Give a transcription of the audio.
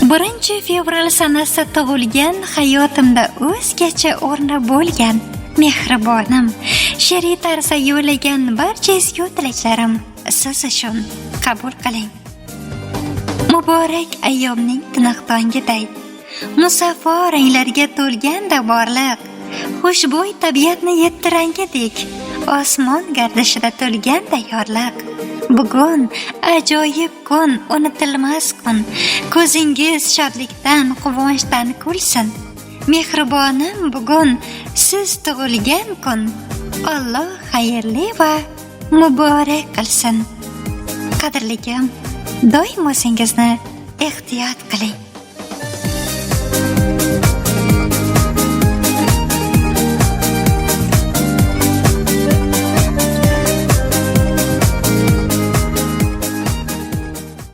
1 fevral sanasi tug'ilgan hayotimda o'zgacha o'rni bo'lgan mehribonim, she'riy tarzda yo'llagan barcha ezgu tilaklarim siz uchun qabul qiling. Muborak ayyomning tiniq tongiday, musaffo ranglarga to'lganda borliq, xushbo'y tabiatni yetti rangidek, osmon gardishida to'lganda yorliq. Bugun ajoyib kun, unutilmas kun, ko'zingiz shodlikdan, quvonchdan kulsin. Mehribonim, bugun siz tug'ilgan kun Alloh xayrli va muborak qilsin. Qadrligim, doim o'zingizni ehtiyot qiling.